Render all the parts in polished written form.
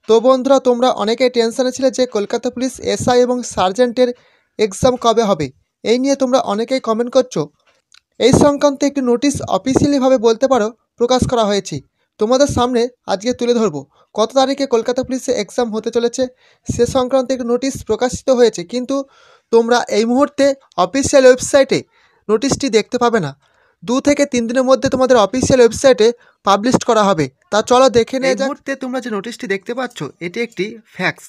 তো বন্ধুরা, তোমরা অনেকেই টেনশনে ছিলে যে কলকাতা পুলিশ এসআই এবং সার্জেন্টের এক্সাম কবে হবে, এই নিয়ে তোমরা অনেকেই কমেন্ট করছো। এই সংক্রান্ত একটি নোটিশ অফিসিয়ালিভাবে বলতে পারো প্রকাশ করা হয়েছে। তোমাদের সামনে আজকে তুলে ধরবো কত তারিখে কলকাতা পুলিশে এক্সাম হতে চলেছে সে সংক্রান্ত একটি নোটিশ প্রকাশিত হয়েছে, কিন্তু তোমরা এই মুহূর্তে অফিসিয়াল ওয়েবসাইটে নোটিশটি দেখতে পাবে না। 2 থেকে 3 দিনের মধ্যে তোমাদের অফিসিয়াল ওয়েবসাইটে পাবলিশ করা হবে। তা চলো দেখে নিয়ে যাক। মুহূর্তে তোমরা যে নোটিশটি দেখতে পাচ্ছ এটি একটি ফ্যাক্স।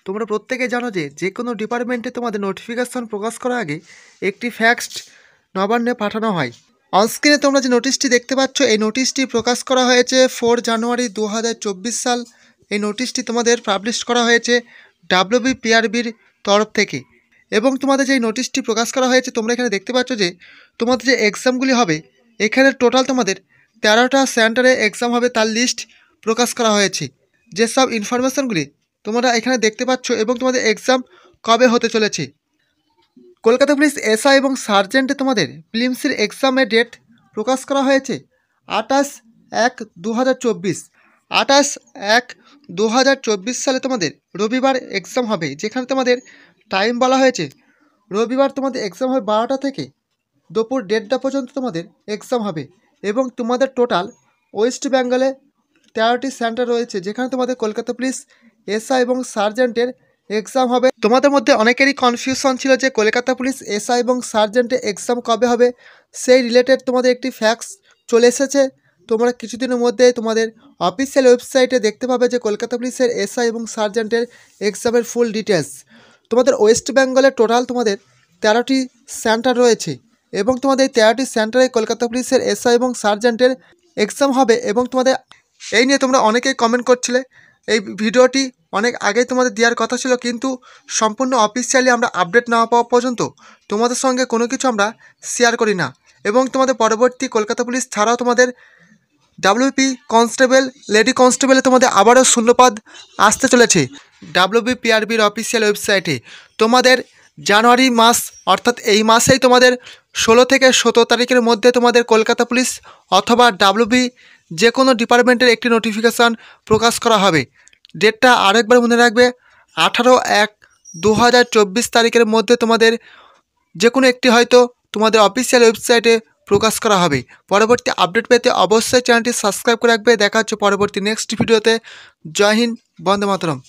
তোমরা প্রত্যেকে জানো যে কোনো ডিপার্টমেন্টে তোমাদের নোটিফিকেশন প্রকাশ করার আগে একটি ফ্যাক্স নবান্নে পাঠানো হয়। অনস্ক্রিনে তোমরা যে নোটিশটি দেখতে পাচ্ছ এই নোটিশটি প্রকাশ করা হয়েছে 4 জানুয়ারি 2024 সাল। এই নোটিশটি তোমাদের পাবলিশ করা হয়েছে WBPRBর তরফ থেকে। এবং তোমাদের যে নোটিশটি প্রকাশ করা হয়েছে তোমরা এখানে দেখতে পাচ্ছ যে তোমাদের যে এক্সামগুলি হবে এখানে টোটাল তোমাদের 13টা সেন্টারে এক্সাম হবে তার লিস্ট প্রকাশ করা হয়েছে। যেসব ইনফরমেশনগুলি তোমরা এখানে দেখতে পাচ্ছ এবং তোমাদের এক্সাম কবে হতে চলেছে। কলকাতা পুলিশ এসআই এবং সার্জেন্টে তোমাদের প্রিলিমসের এক্সামের ডেট প্রকাশ করা হয়েছে 28/1/2024। 28/1/2024 সালে তোমাদের রবিবার এক্সাম হবে, যেখানে তোমাদের টাইম বলা হয়েছে রবিবার তোমাদের এক্সাম হবে 12টা থেকে দুপুর 1:30টা পর্যন্ত তোমাদের এক্সাম হবে। এবং তোমাদের টোটাল ওয়েস্ট বেঙ্গলে 13টি সেন্টার রয়েছে, যেখানে তোমাদের কলকাতা পুলিশ এসআই এবং সার্জেন্টের এক্সাম হবে। তোমাদের মধ্যে অনেকেরই কনফিউশন ছিল যে কলকাতা পুলিশ এসআই এবং সার্জেন্টের এক্সাম কবে হবে, সেই রিলেটেড তোমাদের একটি ফ্যাক্স চলে এসেছে। তোমরা কিছুদিনের মধ্যে তোমাদের অফিসিয়াল ওয়েবসাইটে দেখতে পাবে যে কলকাতা পুলিশের এসআই এবং সার্জেন্টের এক্সামের ফুল ডিটেলস। তোমাদের ওয়েস্ট বেঙ্গলে টোটাল তোমাদের 13টি সেন্টার রয়েছে এবং তোমাদের এই 13টি সেন্টারে কলকাতা পুলিশের এসআই এবং সার্জেন্টের এক্সাম হবে। এবং তোমাদের এই নিয়ে তোমরা অনেকেই কমেন্ট করছিলে। এই ভিডিওটি অনেক আগেই তোমাদের দেওয়ার কথা ছিল, কিন্তু সম্পূর্ণ অফিসিয়ালি আমরা আপডেট না পাওয়া পর্যন্ত তোমাদের সঙ্গে কোনো কিছু আমরা শেয়ার করি না। এবং তোমাদের পরবর্তী কলকাতা পুলিশ ছাড়াও তোমাদের WP কনস্টেবল, লেডি কনস্টেবলে তোমাদের আবারও শূন্যপদ আসতে চলেছে WBPRBর অফিসিয়াল ওয়েবসাইটে। তোমাদের জানুয়ারি মাস অর্থাৎ এই মাসেই তোমাদের 16 থেকে 17 তারিখের মধ্যে তোমাদের কলকাতা পুলিশ অথবা WB যে কোনো ডিপার্টমেন্টের একটি নোটিফিকেশান প্রকাশ করা হবে। ডেটটা আরেকবার মনে রাখবে, 18/1/2024 তারিখের মধ্যে তোমাদের যে কোনো একটি হয়তো তোমাদের অফিসিয়াল ওয়েবসাইটে প্রকাশ করা হবে। পরবর্তী আপডেট পেতে অবশ্যই চ্যানেলটি সাবস্ক্রাইব করে রাখবে। দেখা হচ্ছে পরবর্তী নেক্সট ভিডিওতে। জয় হিন্দ, বন্দে মাতরম।